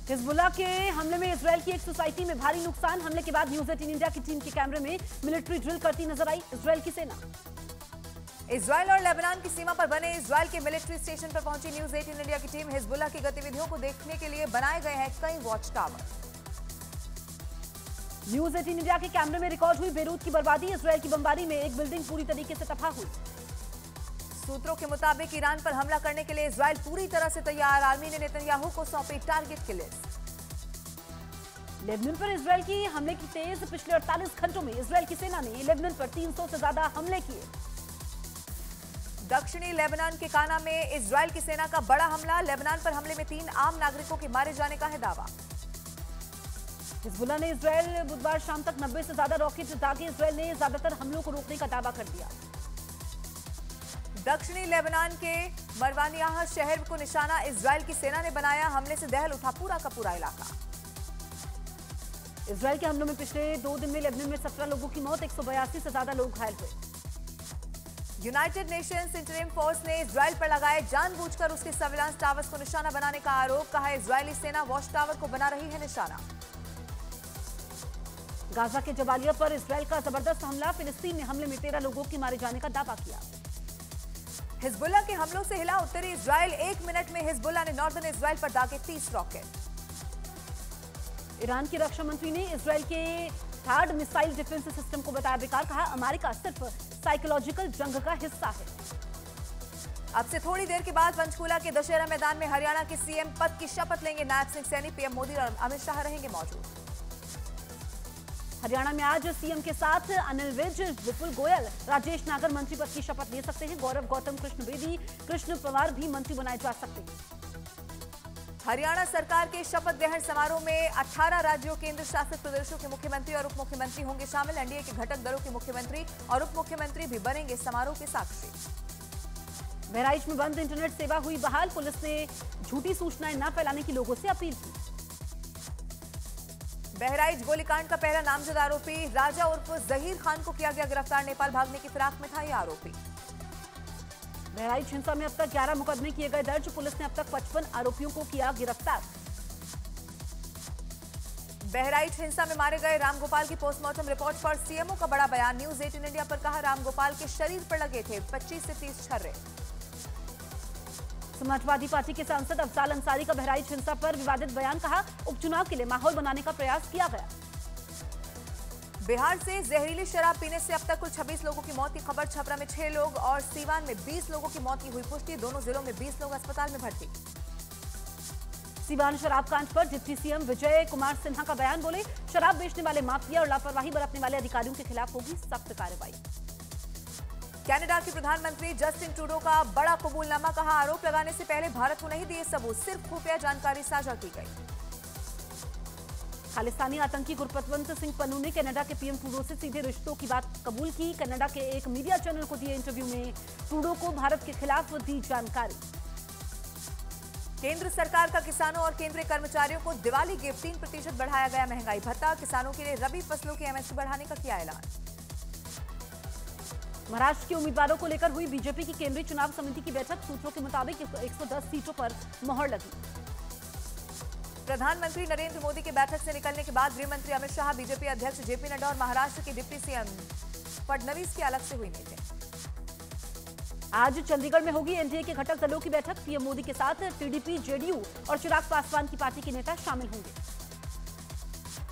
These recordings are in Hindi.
हिजबुल्लाह के हमले में इजरायल की एक सोसाइटी में भारी नुकसान। हमले के बाद न्यूज 18 इंडिया की टीम के कैमरे में मिलिट्री ड्रिल करती नजर आई इजरायल की सेना। इजरायल और लेबनान की सीमा पर बने इजरायल के मिलिट्री स्टेशन पर पहुंची न्यूज 18 इंडिया की टीम। हिजबुल्लाह की गतिविधियों को देखने के लिए बनाए गए हैं कई वॉच टावर। न्यूज 18 इंडिया के कैमरे में रिकॉर्ड हुई बेरूत की बर्बादी। इजरायल की बमबारी में एक बिल्डिंग पूरी तरीके से तबाह हुई। सूत्रों के मुताबिक ईरान पर हमला करने के लिए इजरायल पूरी तरह से तैयार। आर्मी ने नेतन्याहू को सौंपी टारगेट की लिस्ट। लेबनान पर इजरायल की हमले की तेज। पिछले 48 घंटों में इजरायल की सेना ने लेबनान पर 300 से ज्यादा हमले किए। दक्षिणी लेबनान के काना में इजरायल की सेना का बड़ा हमला। लेबनान पर हमले में 3 आम नागरिकों के मारे जाने का है दावा। हिजबुल्लाह ने इजरायल बुधवार शाम तक 90 से ज्यादा रॉकेट दागे। इजरायल ने ज्यादातर हमलों को रोकने का दावा कर दिया। दक्षिणी लेबनान के मरवानियाह शहर को निशाना इजरायल की सेना ने बनाया। हमले से दहल उठा पूरा का पूरा इलाका। इजरायल के हमलों में पिछले 2 दिन में लेबनान में 17 लोगों की मौत, 182 से ज्यादा लोग घायल हुए। यूनाइटेड नेशंस इंटरिम फोर्स ने इजरायल पर लगाए जानबूझकर उसके सर्विलांस टावर्स को निशाना बनाने का आरोप। कहा इजरायली सेना वॉच टावर को बना रही है निशाना। गाजा के जबालिया पर इजरायल का जबरदस्त हमला। फिलिस्तीन ने हमले में 13 लोगों के मारे जाने का दावा किया। हिजबुल्लाह के हमलों से हिला उत्तरी इजरायल। 1 मिनट में हिजबुल्लाह ने नॉर्दर्न इजरायल पर दागे 30 रॉकेट। ईरान की रक्षा मंत्री ने इजरायल के थर्ड मिसाइल डिफेंस सिस्टम को बताया बेकार। कहा अमेरिका सिर्फ साइकोलॉजिकल जंग का हिस्सा है। अब से थोड़ी देर के बाद पंचकूला के दशहरा मैदान में हरियाणा के सीएम पद की शपथ लेंगे नायब सिंह सैनी। पीएम मोदी और अमित शाह रहेंगे मौजूद। हरियाणा में आज सीएम के साथ अनिल विज, विपुल गोयल, राजेश नागर मंत्री पद की शपथ ले सकते हैं। गौरव गौतम, कृष्ण बेदी, कृष्ण पवार भी मंत्री बनाए जा सकते हैं। हरियाणा सरकार के शपथ ग्रहण समारोह में 18 राज्यों केंद्र शासित प्रदेशों के मुख्यमंत्री और उप मुख्यमंत्री होंगे शामिल। एनडीए के घटक दलों के मुख्यमंत्री और उप मुख्यमंत्री भी बनेंगे समारोह के साक्षी। बहराइच में बंद इंटरनेट सेवा हुई बहाल। पुलिस ने झूठी सूचनाएं न फैलाने की लोगों से अपील की। बहराइच गोलीकांड का पहला नामजद आरोपी राजा उर्फ जहीर खान को किया गया गिरफ्तार। नेपाल भागने की फिराक में था यह आरोपी। बहराइच हिंसा में अब तक 11 मुकदमे किए गए दर्ज। पुलिस ने अब तक 55 आरोपियों को किया गिरफ्तार। बहराइच हिंसा में मारे गए रामगोपाल की पोस्टमार्टम रिपोर्ट पर सीएमओ का बड़ा बयान। न्यूज 18 इंडिया पर कहा रामगोपाल के शरीर पर लगे थे 25 से 30 छर्रे। समाजवादी पार्टी के सांसद अफजाल अंसारी का बहराइच हिंसा पर विवादित बयान। कहा उपचुनाव के लिए माहौल बनाने का प्रयास किया गया। बिहार से जहरीली शराब पीने से अब तक कुल 26 लोगों की मौत की खबर। छपरा में 6 लोग और सीवान में 20 लोगों की मौत की हुई पुष्टि। दोनों जिलों में 20 लोग अस्पताल में भर्ती। सीवान शराब कांड पर डिप्टी सीएम विजय कुमार सिन्हा का बयान। बोले शराब बेचने वाले माफिया और लापरवाही बरतने वाले अधिकारियों के खिलाफ होगी सख्त कार्रवाई। कनाडा के प्रधानमंत्री जस्टिन ट्रूडो का बड़ा कबूलनामा। कहा आरोप लगाने से पहले भारत को नहीं दिए सबूत, सिर्फ खुफिया जानकारी साझा की गई। खालिस्तानी आतंकी गुरपतवंत सिंह पन्नू ने कनाडा के पीएम ट्रूडो से सीधे रिश्तों की बात कबूल की। कनाडा के एक मीडिया चैनल को दिए इंटरव्यू में ट्रूडो को भारत के खिलाफ दी जानकारी। केंद्र सरकार का किसानों और केंद्रीय कर्मचारियों को दिवाली गिफ्ट 3% बढ़ाया गया महंगाई भत्ता। किसानों के लिए रबी फसलों की एमएसपी बढ़ाने का किया ऐलान। महाराष्ट्र के उम्मीदवारों को लेकर हुई बीजेपी की केंद्रीय चुनाव समिति की बैठक। सूत्रों के मुताबिक 110 सीटों पर मोहर लगी। प्रधानमंत्री नरेंद्र मोदी के बैठक से निकलने के बाद गृह मंत्री अमित शाह, बीजेपी अध्यक्ष जेपी नड्डा और महाराष्ट्र के डिप्टी सीएम फडणवीस की अलग से हुई मीटिंग। आज चंडीगढ़ में होगी एनडीए के घटक दलों की बैठक। पीएम मोदी के साथ टीडीपी, जेडीयू और चिराग पासवान की पार्टी के नेता शामिल होंगे।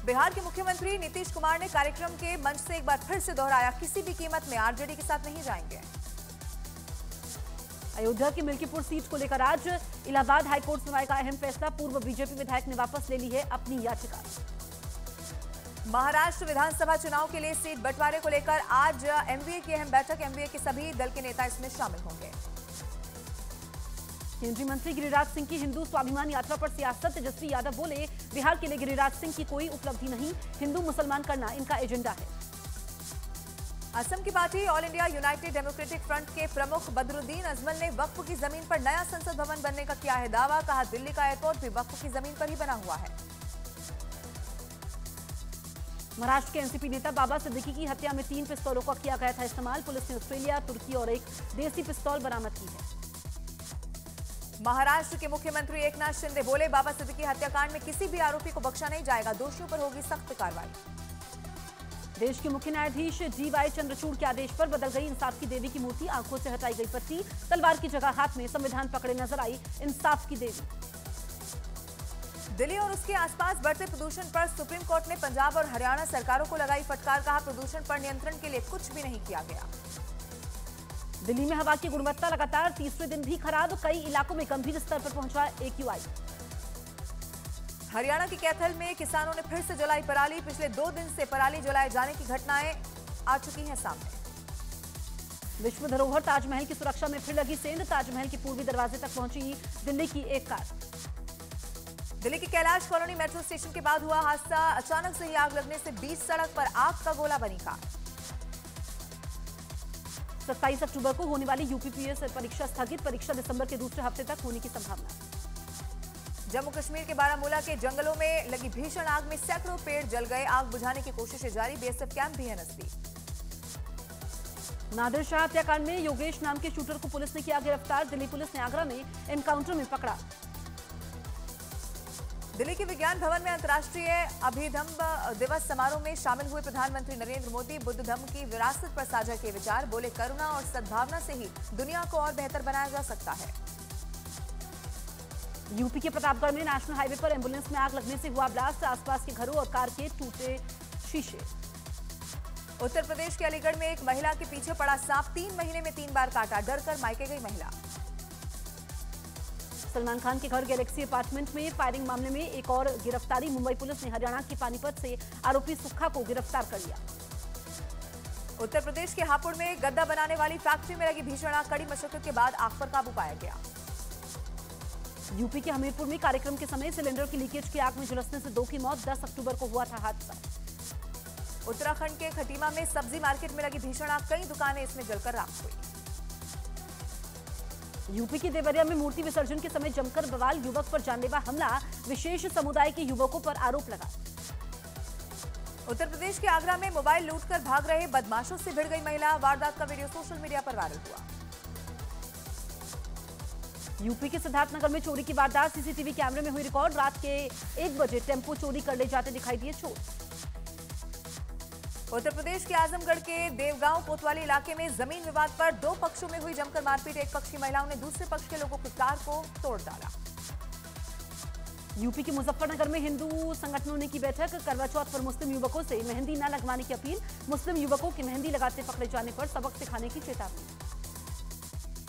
बिहार के मुख्यमंत्री नीतीश कुमार ने कार्यक्रम के मंच से एक बार फिर से दोहराया किसी भी कीमत में आरजेडी के साथ नहीं जाएंगे। अयोध्या की मिल्कीपुर सीट को लेकर आज इलाहाबाद हाईकोर्ट सुनवाई का अहम फैसला। पूर्व बीजेपी विधायक ने वापस ले ली है अपनी याचिका। महाराष्ट्र विधानसभा चुनाव के लिए सीट बंटवारे को लेकर आज एमवीए की अहम बैठक। एमवीए के सभी दल के नेता इसमें शामिल होंगे। केंद्रीय मंत्री गिरिराज सिंह की हिंदू स्वाभिमान यात्रा पर सियासत। तेजस्वी यादव बोले बिहार के लिए गिरिराज सिंह की कोई उपलब्धि नहीं, हिंदू मुसलमान करना इनका एजेंडा है। असम की party all India United democratic front के प्रमुख बदरुद्दीन अजमल ने वक्फ की जमीन पर नया संसद भवन बनने का किया है दावा। कहा दिल्ली का एयरपोर्ट भी वक्फ की जमीन पर ही बना हुआ है। महाराष्ट्र के एनसीपी नेता बाबा सिद्दीकी की हत्या में 3 पिस्तौलों का किया गया था इस्तेमाल। पुलिस ने ऑस्ट्रेलिया, तुर्की और एक देसी पिस्तौल बरामद की है। महाराष्ट्र के मुख्यमंत्री एकनाथ शिंदे बोले, बाबा सिद्दीकी हत्याकांड में किसी भी आरोपी को बख्शा नहीं जाएगा, दोषियों पर होगी सख्त कार्रवाई। देश के मुख्य न्यायाधीश DY चंद्रचूड़ के आदेश पर बदल गई इंसाफ की देवी की मूर्ति, आंखों से हटाई गई पट्टी, तलवार की जगह हाथ में संविधान पकड़े नजर आई इंसाफ की देवी। दिल्ली और उसके आसपास बढ़ते प्रदूषण पर सुप्रीम कोर्ट ने पंजाब और हरियाणा सरकारों को लगाई फटकार, कहा प्रदूषण पर नियंत्रण के लिए कुछ भी नहीं किया गया। दिल्ली में हवा की गुणवत्ता लगातार तीसरे दिन भी खराब, कई इलाकों में गंभीर स्तर पर पहुंचा AQI। हरियाणा के कैथल में किसानों ने फिर से जलाई पराली, पिछले 2 दिन से पराली जलाए जाने की घटनाएं आ चुकी हैं सामने। विश्व धरोहर ताजमहल की सुरक्षा में फिर लगी सेंध, ताजमहल के पूर्वी दरवाजे तक पहुंची दिल्ली की एक कार। दिल्ली की कैलाश कॉलोनी मेट्रो स्टेशन के बाद हुआ हादसा, अचानक से ही आग लगने से बीच सड़क पर आग का गोला बनी कार। 27 अक्टूबर को होने वाली UPPS परीक्षा स्थगित, परीक्षा दिसंबर के दूसरे हफ्ते तक होने की संभावना। जम्मू कश्मीर के बारामूला के जंगलों में लगी भीषण आग में सैकड़ों पेड़ जल गए, आग बुझाने की कोशिशें जारी, BSF कैंप भी है नजदीक। नादिर शाह हत्याकांड में योगेश नाम के शूटर को पुलिस ने किया गिरफ्तार, दिल्ली पुलिस ने आगरा में एनकाउंटर में पकड़ा। दिल्ली के विज्ञान भवन में अंतर्राष्ट्रीय अभिधम्ब दिवस समारोह में शामिल हुए प्रधानमंत्री नरेंद्र मोदी, बुद्ध धम्म की विरासत पर साझा किए विचार, बोले करुणा और सद्भावना से ही दुनिया को और बेहतर बनाया जा सकता है। यूपी के प्रतापगढ़ में नेशनल हाईवे पर एम्बुलेंस में आग लगने से हुआ ब्लास्ट, आसपास के घरों और कार के टूटे शीशे। उत्तर प्रदेश के अलीगढ़ में एक महिला के पीछे पड़ा सांप, 3 महीने में 3 बार काटा, डर कर मायके गई महिला। सलमान खान के घर गैलेक्सी अपार्टमेंट में फायरिंग मामले में एक और गिरफ्तारी, मुंबई पुलिस ने हरियाणा के पानीपत से आरोपी सुक्खा को गिरफ्तार कर लिया। उत्तर प्रदेश के हापुड़ में गद्दा बनाने वाली फैक्ट्री में लगी भीषण आग, कड़ी मशक्कत के बाद आग पर काबू पाया गया। यूपी के हमीरपुर में कार्यक्रम के समय सिलेंडर की लीकेज की आग में झुलसने से 2 की मौत, 10 अक्टूबर को हुआ था हादसा। उत्तराखंड के खटीमा में सब्जी मार्केट में लगी भीषण आग, कई दुकानें इसमें जलकर राख हुई। यूपी के देवरिया में मूर्ति विसर्जन के समय जमकर बवाल, युवक पर जानलेवा हमला, विशेष समुदाय के युवकों पर आरोप लगा। उत्तर प्रदेश के आगरा में मोबाइल लूटकर भाग रहे बदमाशों से भिड़ गई महिला, वारदात का वीडियो सोशल मीडिया पर वायरल हुआ। यूपी के सिद्धार्थनगर में चोरी की वारदात, सीसीटीवी कैमरे में हुई रिकॉर्ड, रात के 1 बजे टेम्पो चोरी कर ले जाते दिखाई दिए चोर। उत्तर प्रदेश के आजमगढ़ के देवगांव कोतवाली इलाके में जमीन विवाद पर 2 पक्षों में हुई जमकर मारपीट, एक पक्ष की महिलाओं ने दूसरे पक्ष के लोगों की कार को तोड़ डाला। यूपी के मुजफ्फरनगर में हिंदू संगठनों ने की बैठक, करवा चौथ पर मुस्लिम युवकों से मेहंदी न लगवाने की अपील, मुस्लिम युवकों की मेहंदी लगाते पकड़े जाने पर सबक सिखाने की चेतावनी।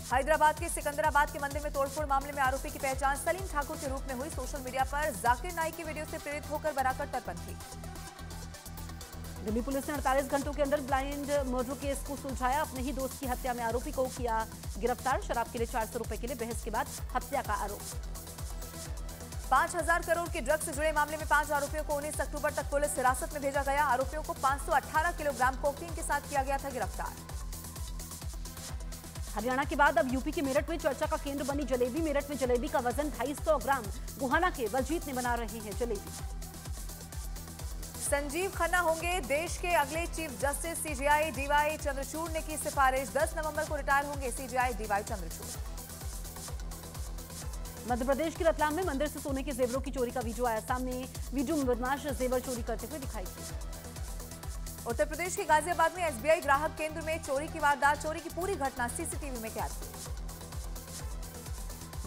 हैदराबाद के सिकंदराबाद के मंदिर में तोड़फोड़ मामले में आरोपी की पहचान सलीम ठाकुर के रूप में हुई, सोशल मीडिया पर जाकिर नाइक की वीडियो से प्रेरित होकर बनाकर तरपंथी। दिल्ली पुलिस ने 48 घंटों के अंदर ब्लाइंड मर्डर केस को सुलझाया, अपने ही दोस्त की हत्या में आरोपी को किया गिरफ्तार, शराब के लिए 400 रुपए के लिए बहस के बाद हत्या का आरोप। 5,000 करोड़ के ड्रग्स से जुड़े मामले में 5 आरोपियों को 19 अक्टूबर तक पुलिस हिरासत में भेजा गया, आरोपियों को 518 किलोग्राम कोकीन के साथ किया गया था गिरफ्तार। हरियाणा के बाद अब यूपी के मेरठ में चर्चा का केंद्र बनी जलेबी, मेरठ में जलेबी का वजन 250 ग्राम, गुहाना के बलजीत ने बना रहे हैं जलेबी। संजीव खन्ना होंगे देश के अगले chief justice, CJI DY Chandrachud ने की सिफारिश, 10 नवंबर को रिटायर होंगे CJI DY चंद्रचूड़। मध्य प्रदेश के रतलाम में मंदिर से सोने के जेवरों की चोरी का वीडियो आया सामने, वीडियो में बदमाश जेवर चोरी करते हुए दिखाई दिए। उत्तर प्रदेश के गाजियाबाद में SBI ग्राहक केंद्र में चोरी की वारदात, चोरी की पूरी घटना CCTV में कैद हुई।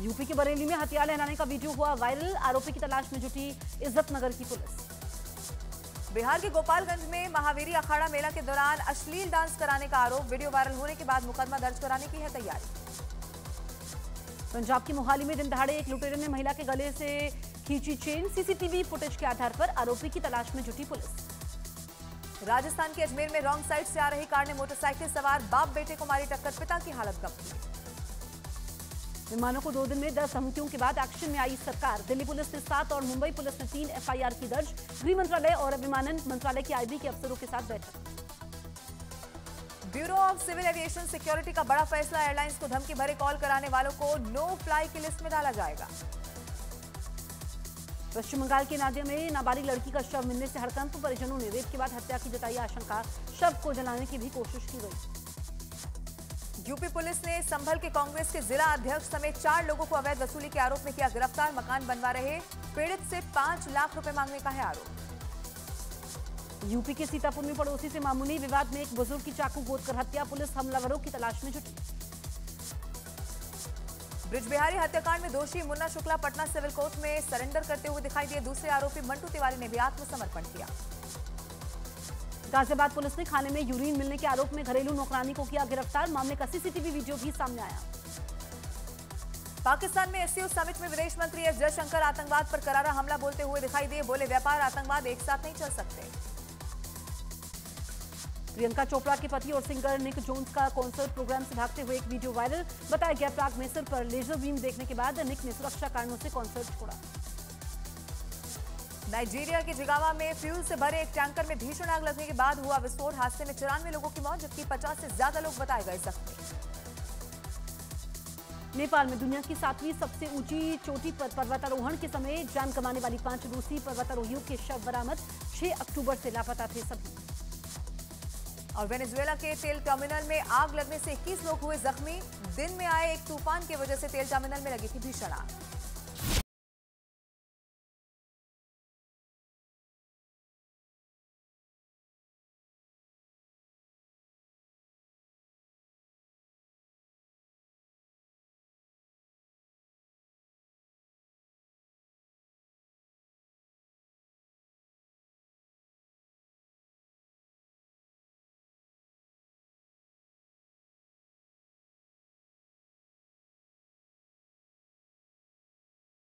यूपी के बरेली में हथियार लहराने का वीडियो हुआ वायरल, आरोपी की तलाश में जुटी इज्जतनगर की पुलिस। बिहार के गोपालगंज में महावीरी अखाड़ा मेला के दौरान अश्लील डांस कराने का आरोप, वीडियो वायरल होने के बाद मुकदमा दर्ज कराने की है तैयारी। पंजाब के मोहाली में दिन दहाड़े एक लुटेरे ने महिला के गले से खींची चेन, CCTV फुटेज के आधार पर आरोपी की तलाश में जुटी पुलिस। राजस्थान के अजमेर में रॉन्ग साइड से आ रही कार ने मोटरसाइकिल सवार बाप बेटे को मारी टक्कर, पिता की हालत गंभीर। विमानों को 2 दिन में 10 धमकियों के बाद एक्शन में आई सरकार, दिल्ली पुलिस ने 7 और मुंबई पुलिस ने 3 FIR की दर्ज, गृह मंत्रालय और विमानन मंत्रालय के IB के अफसरों के साथ बैठक। Bureau of civil aviation security का बड़ा फैसला, एयरलाइंस को धमकी भरे कॉल कराने वालों को नो फ्लाई की लिस्ट में डाला जाएगा। पश्चिम बंगाल के नादिया में नाबालिग लड़की का शव मिलने से हड़कंप, परिजनों ने रेप के बाद हत्या की जताई आशंका, शव को जलाने की भी कोशिश की गई। यूपी पुलिस ने संभल के कांग्रेस के जिला अध्यक्ष समेत 4 लोगों को अवैध वसूली के आरोप में किया गिरफ्तार। मकान बनवा रहे पीड़ित से 5 लाख रुपए मांगने का है आरोप। यूपी के सीतापुर में पड़ोसी से मामूली विवाद में एक बुजुर्ग की चाकू गोदकर हत्या। पुलिस हमलावरों की तलाश में जुटी। ब्रिजबिहारी हत्याकांड में दोषी मुन्ना शुक्ला पटना सिविल कोर्ट में सरेंडर करते हुए दिखाई दिए। दूसरे आरोपी मंटू तिवारी ने भी आत्मसमर्पण किया। गाजियाबाद पुलिस ने खाने में यूरिन मिलने के आरोप में घरेलू नौकरानी को किया गिरफ्तार। मामले का सीसीटीवी वीडियो भी सामने आया। पाकिस्तान में एससीओ समिट में विदेश मंत्री एस जयशंकर आतंकवाद पर करारा हमला बोलते हुए दिखाई दिए। बोले व्यापार आतंकवाद एक साथ नहीं चल सकते। प्रियंका चोपड़ा के पति और सिंगर निक जोन्स का कॉन्सर्ट प्रोग्राम से भागते हुए एक वीडियो वायरल। बताया गया प्राग में सिर पर लेजर बीम देखने के बाद निक ने सुरक्षा कारणों से कॉन्सर्ट छोड़ा। नाइजीरिया के जिगावा में फ्यूल से भरे एक टैंकर में भीषण आग लगने के बाद हुआ विस्फोट। हादसे में 94 लोगों की मौत जबकि 50 से ज्यादा लोग बताए गए जख्मी। नेपाल में दुनिया की 7वीं सबसे ऊंची चोटी पर पर्वतारोहण के समय जान गंवाने वाली 5 रूसी पर्वतारोहियों के शव बरामद। 6 अक्टूबर से लापता थे सभी। और वेनेजुएला के तेल टर्मिनल में आग लगने से 21 लोग हुए जख्मी। दिन में आए एक तूफान की वजह से तेल टर्मिनल में लगी थी भीषण आग।